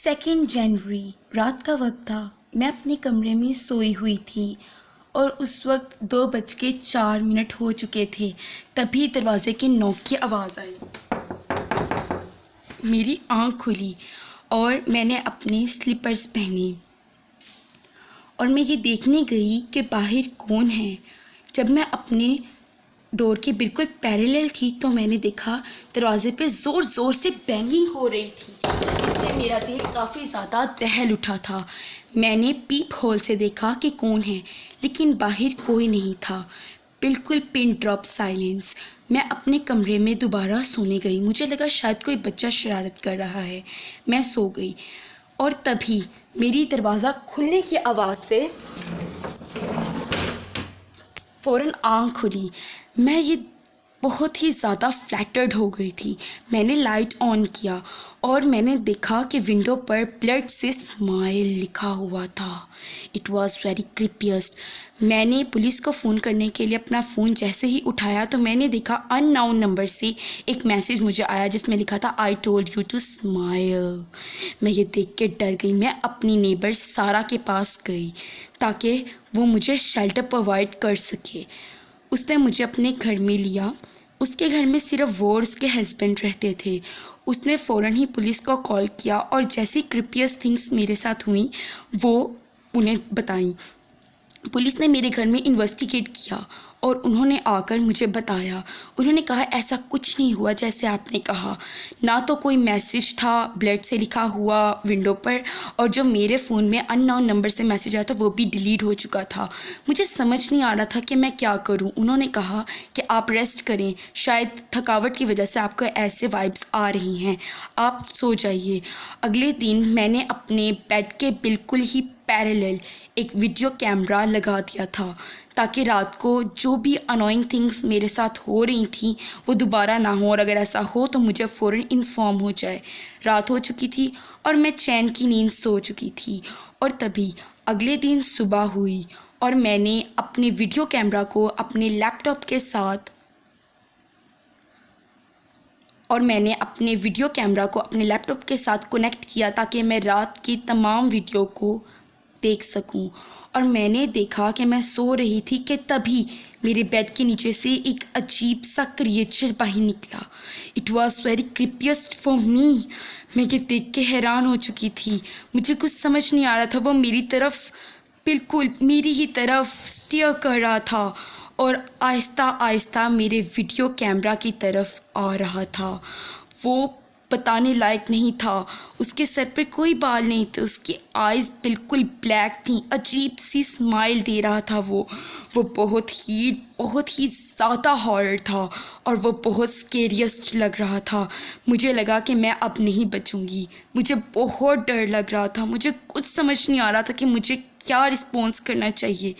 2 जनवरी रात का वक्त था। मैं अपने कमरे में सोई हुई थी और उस वक्त 2:04 हो चुके थे। तभी दरवाज़े के नॉक की आवाज़ आई। मेरी आँख खुली और मैंने अपने स्लीपर्स पहने और मैं ये देखने गई कि बाहर कौन है। जब मैं अपने डोर के बिल्कुल पैरेलल थी तो मैंने देखा दरवाजे पे ज़ोर ज़ोर से बैंगिंग हो रही थी। इससे मेरा दिल काफ़ी ज़्यादा दहल उठा था। मैंने पीप होल से देखा कि कौन है, लेकिन बाहर कोई नहीं था। बिल्कुल पिन ड्रॉप साइलेंस। मैं अपने कमरे में दोबारा सोने गई। मुझे लगा शायद कोई बच्चा शरारत कर रहा है। मैं सो गई और तभी मेरी दरवाज़ा खुलने की आवाज़ से फ़ौरन आँख खुली। मैं ये बहुत ही ज़्यादा फ्लैटर्ड हो गई थी। मैंने लाइट ऑन किया और मैंने देखा कि विंडो पर ब्लड से स्माइल लिखा हुआ था। It was very creepiest. मैंने पुलिस को फ़ोन करने के लिए अपना फ़ोन जैसे ही उठाया तो मैंने देखा अननोन नंबर से एक मैसेज मुझे आया जिसमें लिखा था I told you to smile. मैं ये देख के डर गई। मैं अपनी नेबर सारा के पास गई ताकि वो मुझे शेल्टर प्रोवाइड कर सके। उसने मुझे अपने घर में लिया। उसके घर में सिर्फ वो और उसके हस्बैंड रहते थे। उसने फ़ौरन ही पुलिस को कॉल किया और जैसी क्रिपियस थिंग्स मेरे साथ हुई वो उन्हें बताई। पुलिस ने मेरे घर में इन्वेस्टिगेट किया और उन्होंने आकर मुझे बताया। उन्होंने कहा ऐसा कुछ नहीं हुआ जैसे आपने कहा। ना तो कोई मैसेज था ब्लड से लिखा हुआ विंडो पर, और जो मेरे फ़ोन में अननोन नंबर से मैसेज आया था वो भी डिलीट हो चुका था। मुझे समझ नहीं आ रहा था कि मैं क्या करूं। उन्होंने कहा कि आप रेस्ट करें, शायद थकावट की वजह से आपको ऐसे वाइब्स आ रही हैं, आप सो जाइए। अगले दिन मैंने अपने बेड के बिल्कुल ही पैरेलल एक वीडियो कैमरा लगा दिया था ताकि रात को जो भी अनोइंग थिंग्स मेरे साथ हो रही थी वो दोबारा ना हो, और अगर ऐसा हो तो मुझे फ़ौरन इन्फॉर्म हो जाए। रात हो चुकी थी और मैं चैन की नींद सो चुकी थी। और तभी अगले दिन सुबह हुई और मैंने अपने वीडियो कैमरा को अपने लैपटॉप के साथ कनेक्ट किया ताकि मैं रात की तमाम वीडियो को देख सकूं। और मैंने देखा कि मैं सो रही थी कि तभी मेरे बेड के नीचे से एक अजीब सा क्रिएचर बाहर निकला। It was very creepiest for me. मैं ये देख के हैरान हो चुकी थी। मुझे कुछ समझ नहीं आ रहा था। वो मेरी तरफ बिल्कुल मेरी ही तरफ स्टेयर कर रहा था और आहिस्ता आहिस्ता मेरे वीडियो कैमरा की तरफ आ रहा था। वो बताने लायक नहीं था। उसके सर पे कोई बाल नहीं थे। उसकी आइज़ बिल्कुल ब्लैक थी। अजीब सी स्माइल दे रहा था वो बहुत ही ज़्यादा हॉरर था और वो बहुत स्केरियस्ट लग रहा था। मुझे लगा कि मैं अब नहीं बचूंगी। मुझे बहुत डर लग रहा था। मुझे कुछ समझ नहीं आ रहा था कि मुझे क्या रिस्पॉन्स करना चाहिए,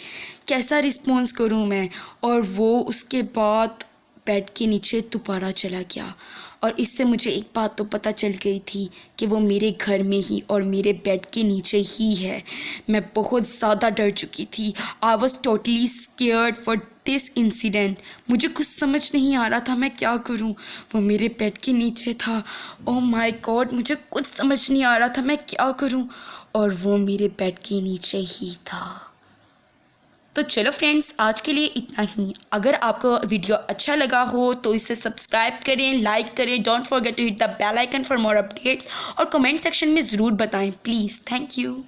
कैसा रिस्पॉन्स करूं मैं। और वो उसके बाद बेड के नीचे दोबारा चला गया। और इससे मुझे एक बात तो पता चल गई थी कि वो मेरे घर में ही और मेरे बेड के नीचे ही है। मैं बहुत ज़्यादा डर चुकी थी। I was totally scared for this incident. मुझे कुछ समझ नहीं आ रहा था मैं क्या करूं। वो मेरे बेड के नीचे था। ओह माय गॉड, मुझे कुछ समझ नहीं आ रहा था मैं क्या करूं, और वो मेरे बेड के नीचे ही था। तो चलो फ्रेंड्स, आज के लिए इतना ही। अगर आपको वीडियो अच्छा लगा हो तो इसे सब्सक्राइब करें, लाइक करें। Don't forget to hit the bell icon for more updates, और कमेंट सेक्शन में ज़रूर बताएं प्लीज़। Thank you.